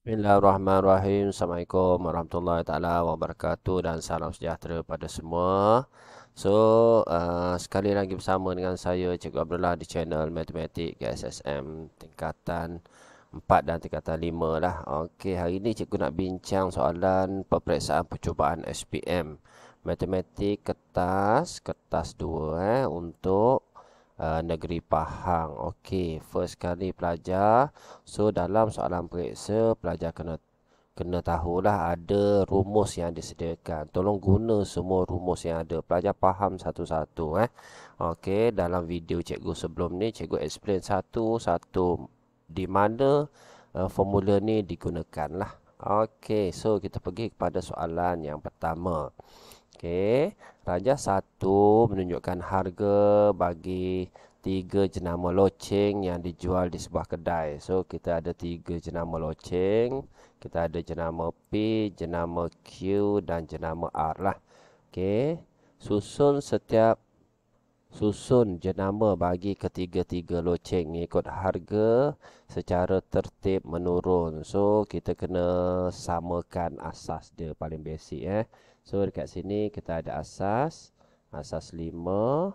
Bismillahirrahmanirrahim. Assalamualaikum warahmatullahi taala wabarakatuh dan salam sejahtera pada semua. So, sekali lagi bersama dengan saya Cikgu Abdullah di channel Matematik KSSM tingkatan 4 dan tingkatan 5 lah. Okey, hari ini cikgu nak bincang soalan peperiksaan percubaan SPM Matematik kertas 2 untuk negeri Pahang. Okey, first kali pelajar. So dalam soalan periksa pelajar kena tahulah ada rumus yang disediakan. Tolong guna semua rumus yang ada. Pelajar faham satu-satu Okey, dalam video cikgu sebelum ni cikgu explain satu-satu di mana formula ni digunakan lah. Okey, so kita pergi kepada soalan yang pertama. Okey, Raja 1 menunjukkan harga bagi 3 jenama loceng yang dijual di sebuah kedai. So, kita ada 3 jenama loceng. Kita ada jenama P, jenama Q dan jenama R lah. Okey, susun jenama bagi ketiga-tiga loceng ikut harga secara tertib menurun. So, kita kena samakan asas dia paling basic So dekat sini kita ada asas 5.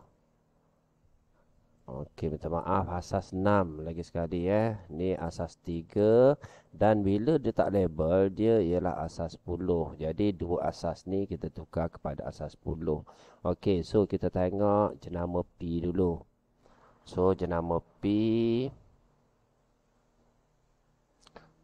Okey, minta maaf, asas 6 lagi sekali Ni asas 3 dan bila dia tak label dia ialah asas 10. Jadi dua asas ni kita tukar kepada asas 10. Okey, so kita tengok jenama P dulu. So jenama P.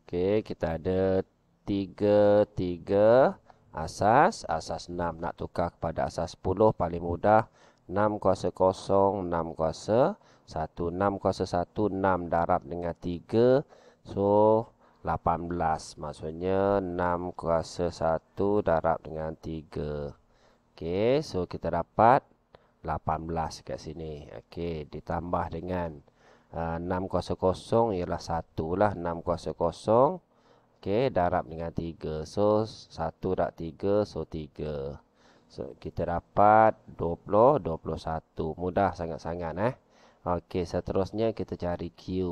Okey, kita ada 3 asas 6 nak tukar kepada asas 10 paling mudah 6 kuasa 0 6 kuasa 1 6 kuasa 1 6 darab dengan 3 so 18 maksudnya 6 kuasa 1 darab dengan 3. Okey, so kita dapat 18 kat sini. Okey, ditambah dengan 6 kuasa 0 ialah 1 lah 6 kuasa 0. Okey, darab dengan 3. So, 1 darab 3, so 3. So, kita dapat 20, 21. Mudah sangat-sangat Okey, seterusnya kita cari Q.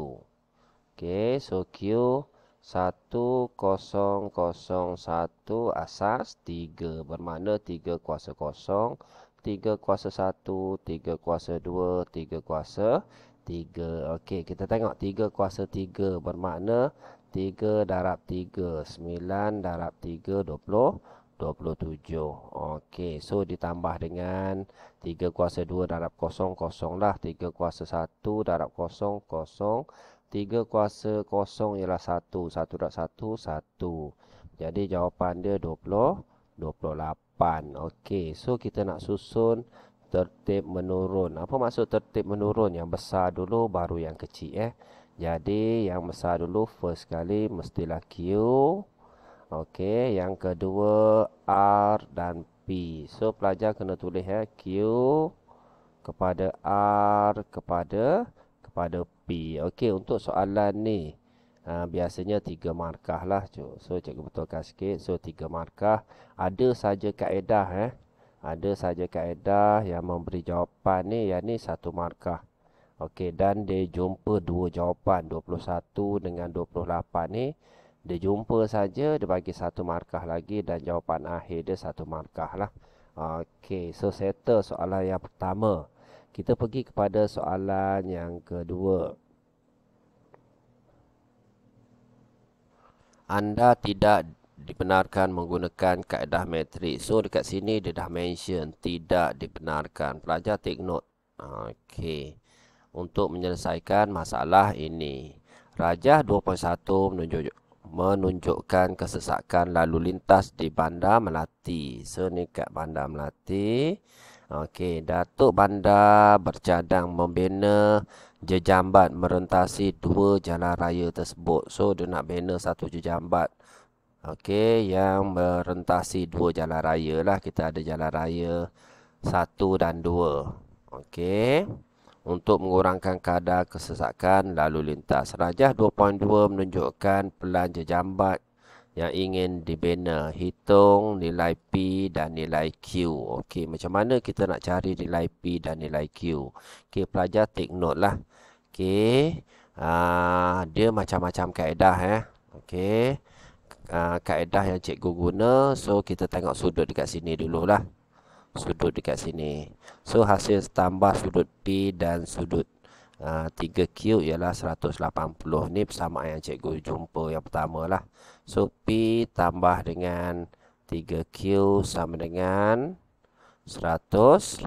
Okey, so Q 1001 asas 3. Bermakna 3 kuasa 0, 3 kuasa 1, 3 kuasa 2, 3 kuasa 3. Okey, kita tengok 3 kuasa 3 bermakna 3 darab 3, 9 darab 3, 20, 27. Okey, so ditambah dengan 3 kuasa 2 darab 0, 0 lah. 3 kuasa 1 darab 0, 0. 3 kuasa 0 ialah 1. 1 darab 1, 1. Jadi jawapan dia 20, 28. Okey, so kita nak susun tertib menurun. Apa maksud tertib menurun? Yang besar dulu baru yang kecil Jadi yang besar dulu first kali mestilah Q. Okey, yang kedua R dan P. So pelajar kena tulis Q kepada R kepada P. Okey, untuk soalan ni biasanya 3 markah lah. So cikgu betulkan sikit. So 3 markah. Ada saja kaedah Ada saja kaedah yang memberi jawapan ni. Yang ni 1 markah. Okey, dan dia jumpa 2 jawapan 21 dengan 28 ni. Dia jumpa saja, dia bagi 1 markah lagi dan jawapan akhir dia 1 markah lah. Okey, so settle soalan yang pertama. Kita pergi kepada soalan yang kedua. Anda tidak dibenarkan menggunakan kaedah matrik. So dekat sini dia dah mention tidak dibenarkan. Pelajar take note. Okey. Untuk menyelesaikan masalah ini, Rajah 2.1 menunjukkan kesesakan lalu lintas di Bandar Melati. So ni kat Bandar Melati. Okey, Datuk Bandar bercadang membina jejambat merentasi 2 jalan raya tersebut. So dia nak bina satu jejambat. Okey, yang merentasi 2 jalan raya lah. Kita ada jalan raya 1 dan 2. Okey. Untuk mengurangkan kadar kesesakan lalu lintas. Rajah 2.2 menunjukkan pelan jejambat yang ingin dibina. Hitung nilai P dan nilai Q. Okey, macam mana kita nak cari nilai P dan nilai Q? Okey, pelajar take note lah. Okey, dia macam-macam kaedah Okey, kaedah yang cikgu guna. So kita tengok sudut dekat sini dululah. Sudut dekat sini. So hasil tambah sudut P dan sudut 3Q ialah 180. Ni persamaan yang cikgu jumpa yang pertama lah. So P tambah dengan 3Q sama dengan 180.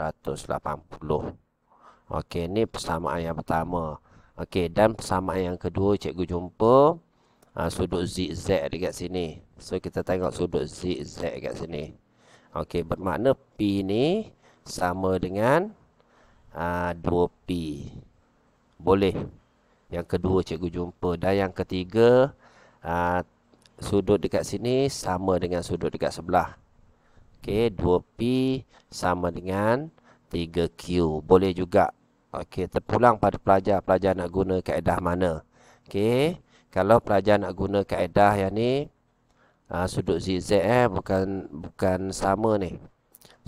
Okey, ni persamaan yang pertama. Okey, dan persamaan yang kedua cikgu jumpa sudut ZZ dekat sini. So kita tengok sudut ZZ dekat sini. Okey, bermakna P ni sama dengan 2P. Boleh. Yang kedua cikgu jumpa. Dan yang ketiga, sudut dekat sini sama dengan sudut dekat sebelah. Okey, 2P sama dengan 3Q. Boleh juga. Okey, terpulang pada pelajar. Pelajar nak guna kaedah mana? Okey, kalau pelajar nak guna kaedah yang ni, sudut ZZ bukan sama ni.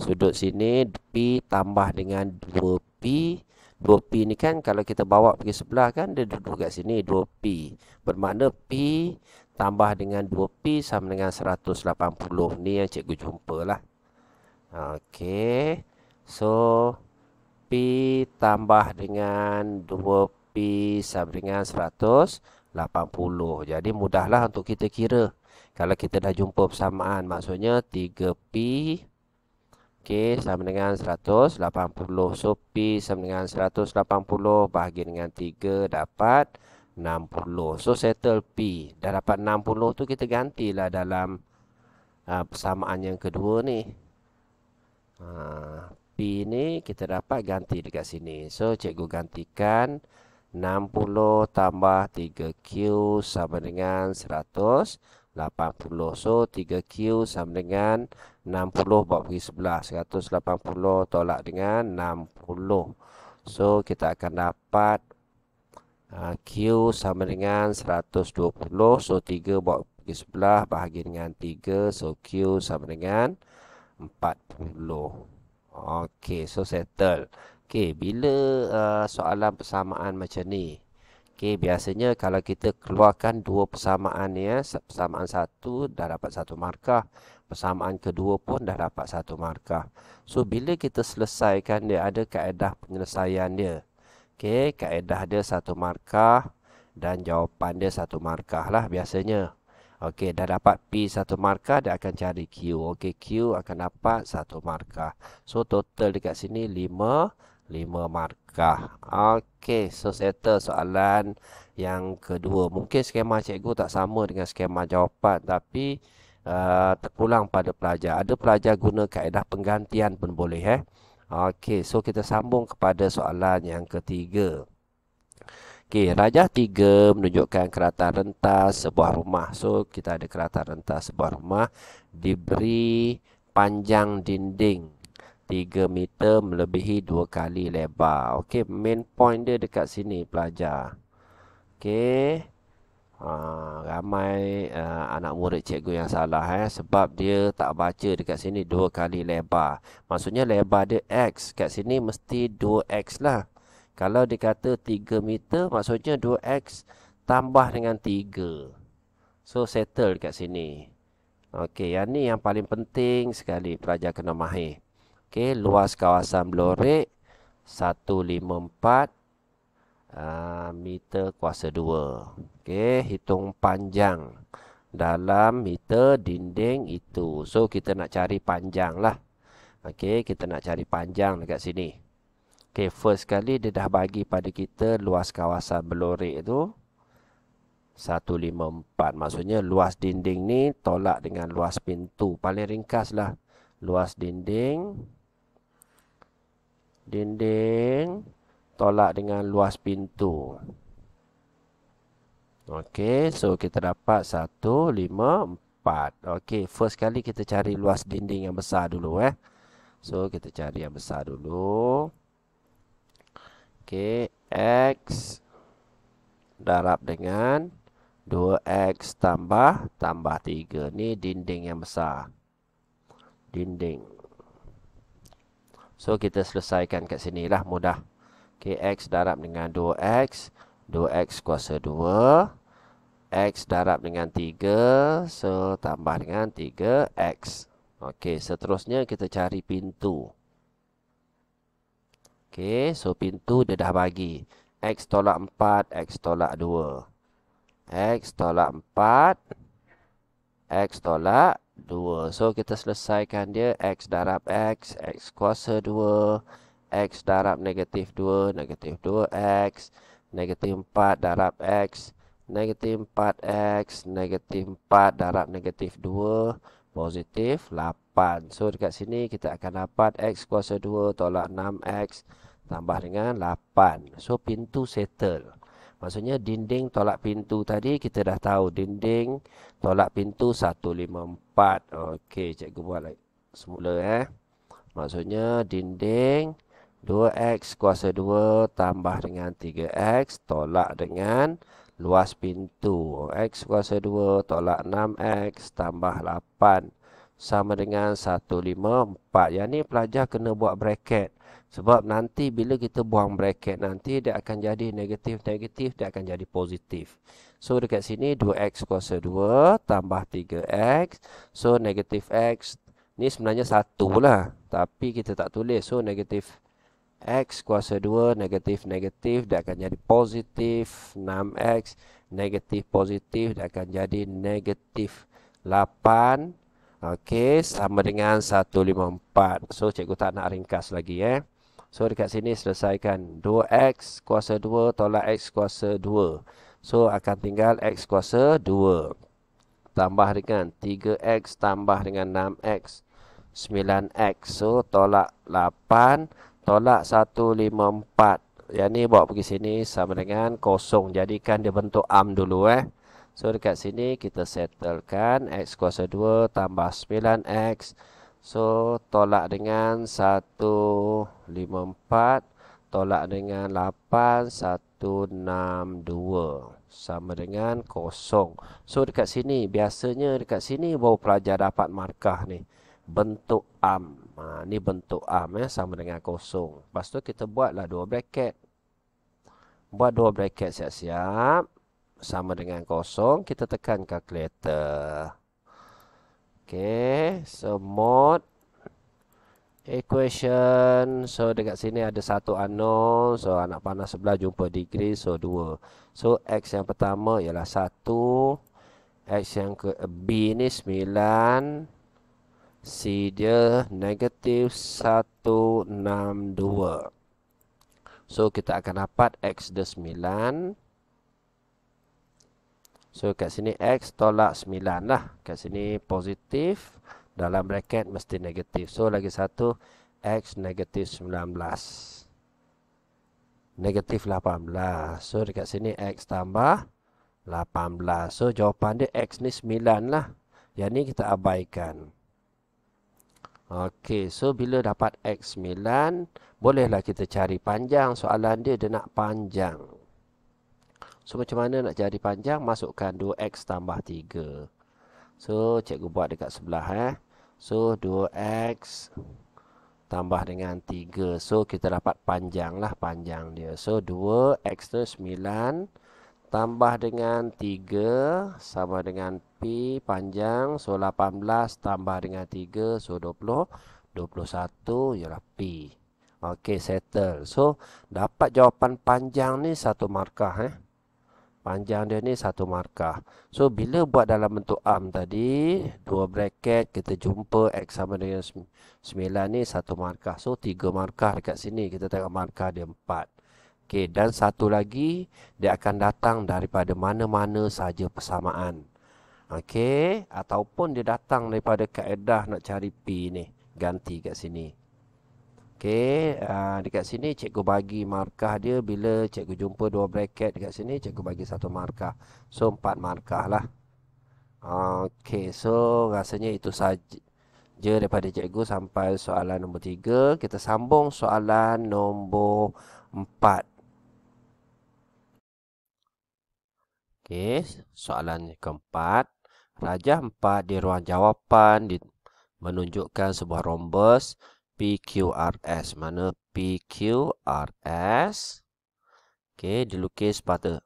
Sudut sini P tambah dengan 2P. 2P ni kan kalau kita bawa pergi sebelah kan dia duduk kat sini 2P. Bermakna P tambah dengan 2P sama dengan 180. Ni yang cikgu jumpa lah. Okey. So P tambah dengan 2P sama dengan 180. Jadi mudahlah untuk kita kira. Kalau kita dah jumpa persamaan, maksudnya 3P sama dengan 180. So P sama dengan 180 bahagi dengan 3 dapat 60. So settle P. Dah dapat 60 tu kita gantilah dalam persamaan yang kedua ni. P ni kita dapat ganti dekat sini. So cikgu gantikan 60 tambah 3Q sama dengan 180. So 3Q sama dengan 60 bawa pergi sebelah. 180 tolak dengan 60. So kita akan dapat Q sama dengan 120. So 3 bawa pergi sebelah bahagi dengan 3. So Q sama dengan 40. Okey, so settle. Okey, bila soalan persamaan macam ni, okey, biasanya kalau kita keluarkan dua persamaan ni, persamaan satu dah dapat 1 markah, persamaan kedua pun dah dapat 1 markah. So bila kita selesaikan dia, ada kaedah penyelesaian dia. Okey, kaedah dia 1 markah dan jawapan dia 1 markah lah biasanya. Okey, dah dapat P 1 markah, dia akan cari Q. Okey, Q akan dapat 1 markah. So total dekat sini 5 markah. Okey, so settle soalan yang kedua. Mungkin skema cikgu tak sama dengan skema jawapan, tapi terpulang pada pelajar. Ada pelajar guna kaedah penggantian pun boleh. Okey, so kita sambung kepada soalan yang ketiga. Okey, rajah 3 menunjukkan keratan rentas sebuah rumah. So kita ada keratan rentas sebuah rumah diberi panjang dinding 3 meter melebihi 2 kali lebar. Okey, main point dia dekat sini pelajar. Okey. Ramai anak murid cikgu yang salah sebab dia tak baca dekat sini 2 kali lebar. Maksudnya lebar dia X. Kat sini mesti 2X lah. Kalau dikata 3 meter, maksudnya 2X tambah dengan 3. So settle dekat sini. Okey, yang ni yang paling penting sekali pelajar kena mahir. Okey, luas kawasan Blorek 154 meter kuasa 2. Okey, hitung panjang dalam meter dinding itu. So kita nak cari panjang lah. Okey, kita nak cari panjang dekat sini. Okey, first kali dia dah bagi pada kita luas kawasan Blorek tu 154. Maksudnya luas dinding ni tolak dengan luas pintu. Paling ringkas lah. Luas dinding tolak dengan luas pintu. Okey, so kita dapat 154. Okey, first kali kita cari luas dinding yang besar dulu So kita cari yang besar dulu. Okey, X darab dengan 2X tambah 3. Ni dinding yang besar. Dinding. So kita selesaikan kat sini lah, mudah. Okey, X darab dengan 2X. 2X kuasa 2 X darab dengan 3. So, tambah dengan 3X. Okey, seterusnya kita cari pintu. Okey, so pintu dia dah bagi. X tolak 4, X tolak 2. X tolak 4, X tolak 2. So, kita selesaikan dia. X darab X, X kuasa 2. X darab negatif 2, negatif 2X. Negatif 4 darab X. Negatif 4X, negatif 4 darab negatif 2, positif 8. So, dekat sini kita akan dapat X kuasa 2 tolak 6X tambah dengan 8. So, pintu settle. Maksudnya dinding tolak pintu tadi kita dah tahu. Dinding tolak pintu 154. Okey, cikgu buat lagi semula. Maksudnya dinding 2X kuasa 2 tambah dengan 3X tolak dengan luas pintu. X kuasa 2 tolak 6X tambah 8 sama dengan 154. Yang ni pelajar kena buat bracket. Sebab nanti bila kita buang bracket nanti dia akan jadi negatif-negatif, dia akan jadi positif. So dekat sini 2X kuasa 2 tambah 3X. So negatif X ni sebenarnya 1 lah. Tapi kita tak tulis. So negatif X kuasa 2 negatif-negatif dia akan jadi positif 6X. Negatif positif dia akan jadi negatif 8. Okey, sama dengan 154. So cikgu tak nak ringkas lagi. So dekat sini selesaikan 2X kuasa 2 tolak X kuasa 2. So akan tinggal X kuasa 2 tambah dengan 3X tambah dengan 6X 9X. So tolak 8 tolak 154. Yang ni bawa pergi sini sama dengan kosong. Jadikan dia bentuk am dulu. So dekat sini kita settlekan X kuasa 2 tambah 9X. So tolak dengan 154 tolak dengan 8 162 sama dengan kosong. So dekat sini biasanya dekat sini baru pelajar dapat markah ni. Bentuk am. Ni bentuk am sama dengan kosong. Lepas tu kita buatlah dua bracket. Buat dua bracket siap-siap. Sama dengan kosong. Kita tekan calculator. Okay. So mod equation. So dekat sini ada satu unknown. So anak panah sebelah jumpa degree. So 2. So X yang pertama ialah 1. X yang ke B ni 9. C dia negatif 162. So kita akan dapat X dia 9. So kat sini X tolak 9 lah. Kat sini positif. Dalam bracket mesti negatif. So lagi satu X negatif 19. Negatif 18. So dekat sini X tambah 18. So jawapan dia X ni 9 lah. Yang ni kita abaikan. Okey, so bila dapat X9, bolehlah kita cari panjang. Soalan dia nak panjang. So macam mana nak cari panjang? Masukkan 2X tambah 3. So cikgu buat dekat sebelah. So 2X tambah dengan 3. So kita dapat panjang lah, panjang dia. So 2X tu 9 tambah dengan 3 sama dengan P panjang. So 18 tambah dengan 3. So 20. 21 ialah P. Okey, settle. So dapat jawapan panjang ni satu markah. Panjang dia ni satu markah. So bila buat dalam bentuk am tadi, dua bracket, kita jumpa X sama dengan 9 ni satu markah. So 3 markah dekat sini. Kita tengok markah dia 4. Okey, dan satu lagi, dia akan datang daripada mana-mana saja persamaan. Okey, ataupun dia datang daripada kaedah nak cari P ni. Ganti kat sini. Okey, dekat sini cikgu bagi markah dia bila cikgu jumpa dua bracket dekat sini, cikgu bagi satu markah. So 4 markah lah. Okey, so rasanya itu saja daripada cikgu sampai soalan nombor 3. Kita sambung soalan nombor 4. Okey, soalan keempat. Rajah 4 di ruang jawapan menunjukkan sebuah rhombus PQRS. Mana PQRS? Okey, dilukis pada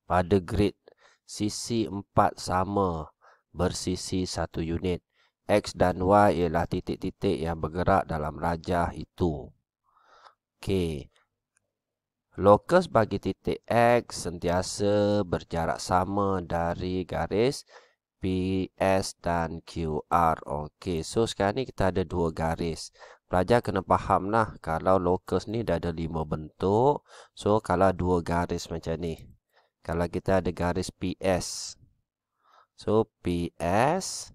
pada grid sisi 4 sama bersisi 1 unit. X dan Y ialah titik-titik yang bergerak dalam rajah itu. Okey. Lokus bagi titik X sentiasa berjarak sama dari garis PS dan QR. Okey, so sekarang ni kita ada dua garis. Pelajar kena faham lah, kalau lokus ni dah ada 5 bentuk. So, kalau dua garis macam ni. Kalau kita ada garis PS. So, PS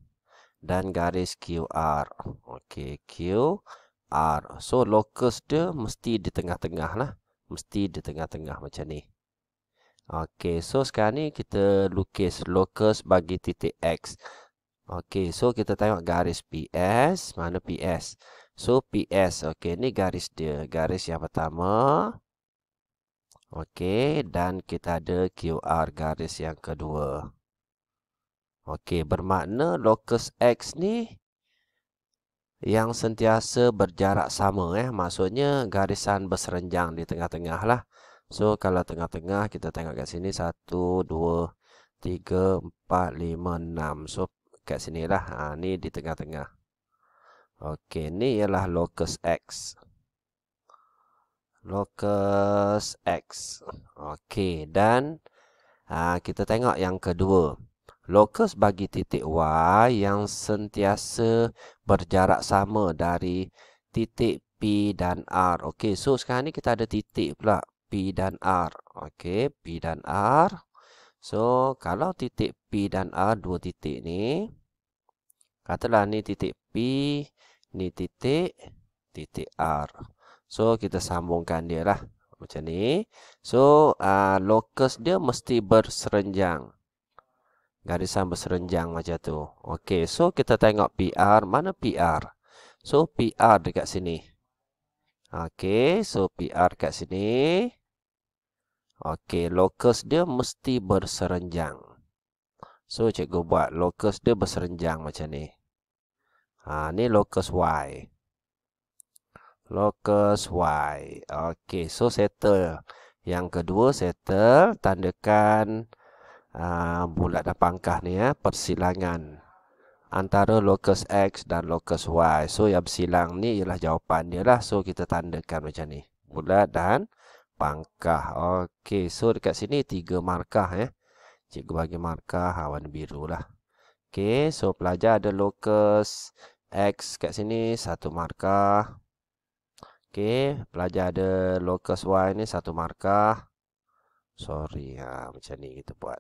dan garis QR. Okey, QR. So, lokus dia mesti di tengah-tengah lah. Mesti di tengah-tengah macam ni. Okey, so sekarang ni kita lukis lokus bagi titik X. Okey, so kita tengok garis PS. Mana PS? So, PS. Okey, ni garis dia. Garis yang pertama. Okey, dan kita ada QR, garis yang kedua. Okey, bermakna lokus X ni yang sentiasa berjarak sama. Maksudnya garisan berserenjang di tengah-tengah lah. So, kalau tengah-tengah kita tengok kat sini 1, 2, 3, 4, 5, 6. So, kat sini lah. Ni di tengah-tengah. Okey, ni ialah lokus X. Lokus X. Okey, dan kita tengok yang kedua. Lokus bagi titik Y yang sentiasa berjarak sama dari titik P dan R. Okey, so sekarang ni kita ada titik pula P dan R. Okey, P dan R. So, kalau titik P dan R, dua titik ni, katalah ni titik P, ni titik R. So, kita sambungkan dia lah. Macam ni. So, lokus dia mesti berserenjang. Garisan berserenjang macam tu. Okey, so kita tengok PR. Mana PR? So, PR dekat sini. Okey, so PR kat sini. Okey, lokus dia mesti berserenjang. So, cikgu buat lokus dia berserenjang macam ni. Ni lokus Y. Lokus Y. Okey, so settle. Yang kedua, settle. Tandakan bulat dan pangkah ni persilangan antara lokus X dan lokus Y. So, yang bersilang ni ialah jawapan dia lah. So, kita tandakan macam ni. Bulat dan pangkah. Okey, so dekat sini 3 markah. Cikgu bagi markah warna biru lah. Okey, so pelajar ada lokus X kat sini 1 markah. Okey, pelajar ada lokus Y ni 1 markah. Sorry, macam ni kita buat.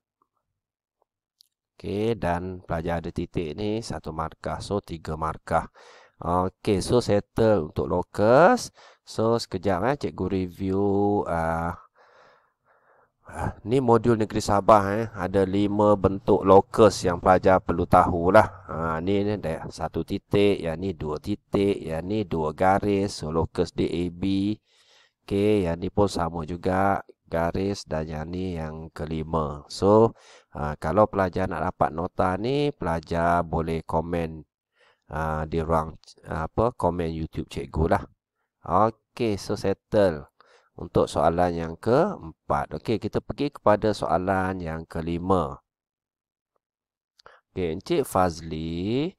Okey, dan pelajar ada titik ni 1 markah. So, 3 markah. Okey, so settle untuk lokus. So, sekejap cikgu review. Ni modul Negeri Sabah. Ada 5 bentuk lokus yang pelajar perlu tahulah. Ni ada 1 titik. Yang ni 2 titik. Yang ni 2 garis. So, lokus DAB. Okey, yang ni pun sama juga. Garis dan yang ni yang kelima. So, kalau pelajar nak dapat nota ni, pelajar boleh komen di ruang komen YouTube cikgu lah. Okey, so settle untuk soalan yang keempat. Okey, kita pergi kepada soalan yang kelima. Okey, Encik Fazli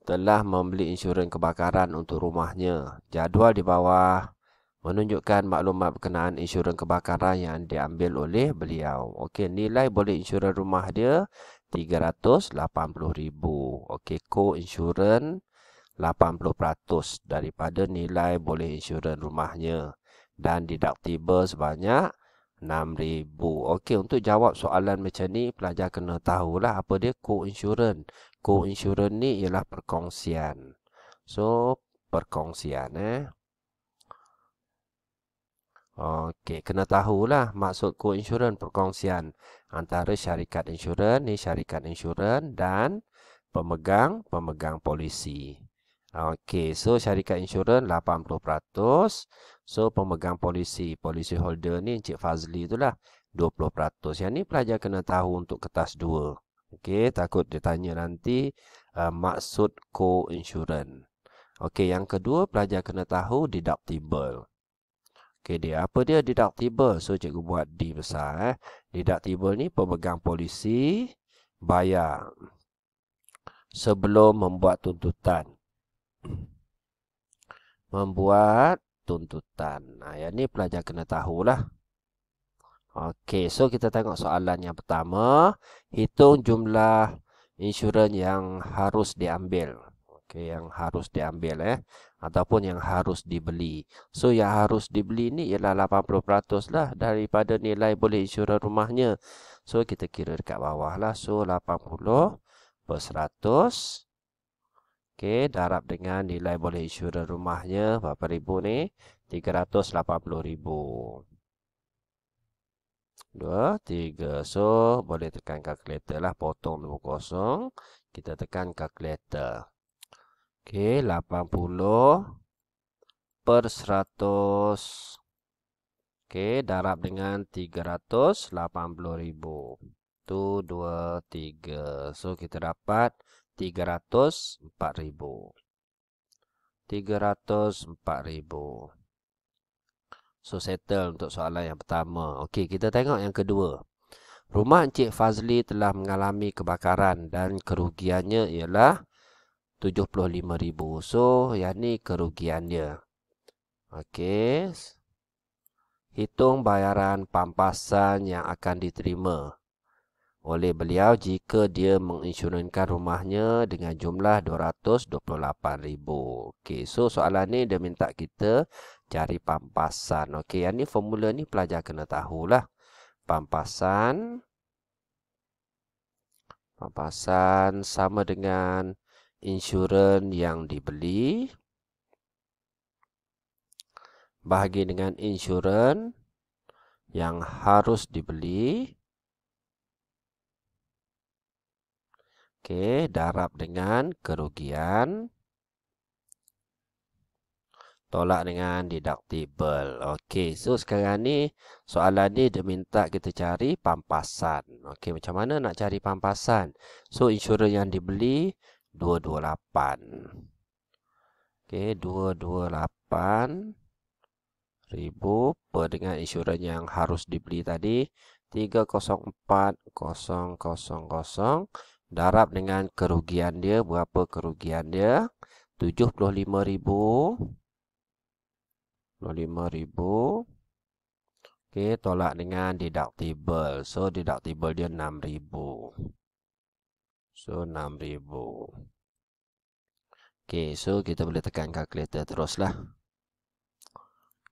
telah membeli insurans kebakaran untuk rumahnya. Jadual di bawah menunjukkan maklumat berkenaan insurans kebakaran yang diambil oleh beliau. Okey, nilai boleh insurans rumah dia RM380,000. Okey, co-insurans 80% daripada nilai boleh insurans rumahnya. Dan deductible sebanyak RM6,000. Okey, untuk jawab soalan macam ni, pelajar kena tahulah apa dia co-insurans. Co-insurans ni ialah perkongsian. So, perkongsian Okey, kena tahulah maksud co-insurans, perkongsian antara syarikat insurans, ni syarikat insurans dan pemegang polisi. Okey, so syarikat insurans 80%, so pemegang polisi holder ni Encik Fazli itulah 20%. Yang ni pelajar kena tahu untuk kertas 2. Okey, takut dia tanya nanti maksud co-insurans. Okey, yang kedua pelajar kena tahu deductible. Okey, dia apa dia? Deductible. So, cikgu buat D besar. Deductible ni pemegang polisi bayar sebelum membuat tuntutan. Membuat tuntutan. Nah, yang ni pelajar kena tahulah. Okey, so kita tengok soalan yang pertama. Hitung jumlah insurans yang harus diambil. Okey, yang harus diambil ataupun yang harus dibeli. So, yang harus dibeli ni ialah 80% lah daripada nilai boleh insurans rumahnya. So, kita kira dekat bawah lah. So, 80%. Okey, darab dengan nilai boleh insurans rumahnya. Berapa ribu ni? 380,000. 2, 3. So, boleh tekan kalkulator lah. Potong 20. Kita tekan kalkulator. Okey, 80%. Okey, darab dengan 380,000. 1, 2, 3. So, kita dapat 304,000. 304,000. So, settle untuk soalan yang pertama. Okey, kita tengok yang kedua. Rumah Encik Fazli telah mengalami kebakaran dan kerugiannya ialah 75,000. So, yang ni kerugiannya. Okey. Hitung bayaran pampasan yang akan diterima oleh beliau jika dia menginsurans rumahnya dengan jumlah 228,000. Okey, so soalan ni dia minta kita cari pampasan. Okey, yang ni formula ni pelajar kena tahulah. Pampasan sama dengan insurans yang dibeli bahagi dengan insurans yang harus dibeli. Okey, darab dengan kerugian. Tolak dengan deductible. Okey, so sekarang ni soalan ni dia minta kita cari pampasan. Okey, macam mana nak cari pampasan? So, insurans yang dibeli 228. Okey, 228,000 per dengan insurans yang harus dibeli tadi 304,000 darab dengan kerugian dia. Berapa kerugian dia? 75,000. 25,000. Okey, tolak dengan deductible. So, deductible dia 6,000. So, 6,000. Okey, so kita boleh tekan kalkulator teruslah.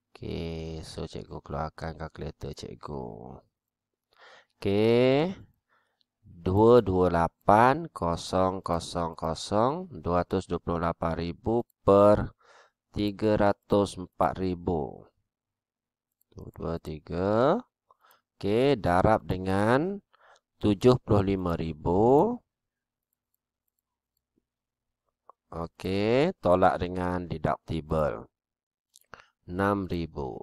Okey, so cikgu keluarkan kalkulator cikgu. Okey. 228,000 per 304,000. 2, 3. Okey, darab dengan 75,000. Okey, tolak dengan deductible 6,000.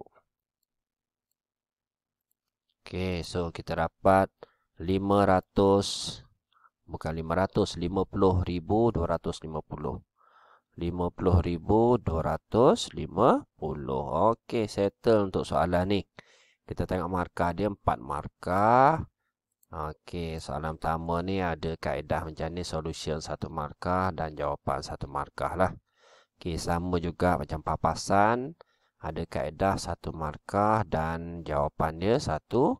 Okey, so kita dapat 50,250. 50,250. Okey, settle untuk soalan ni. Kita tengok markah dia 4 markah. Okey, soalan pertama ni ada kaedah macam ni, solution 1 markah dan jawapan 1 markah lah. Okey, sama juga macam papasan. Ada kaedah 1 markah dan jawapan dia 1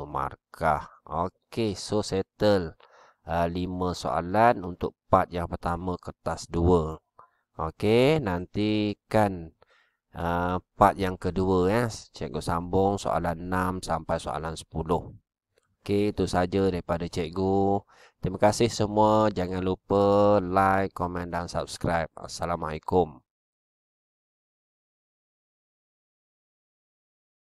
markah. Okey, so settle 5 soalan untuk part yang pertama kertas 2. Okey, nantikan part yang kedua cikgu sambung soalan 6 sampai soalan 10. Okey, itu saja daripada cikgu. Terima kasih semua. Jangan lupa like, komen dan subscribe. Assalamualaikum.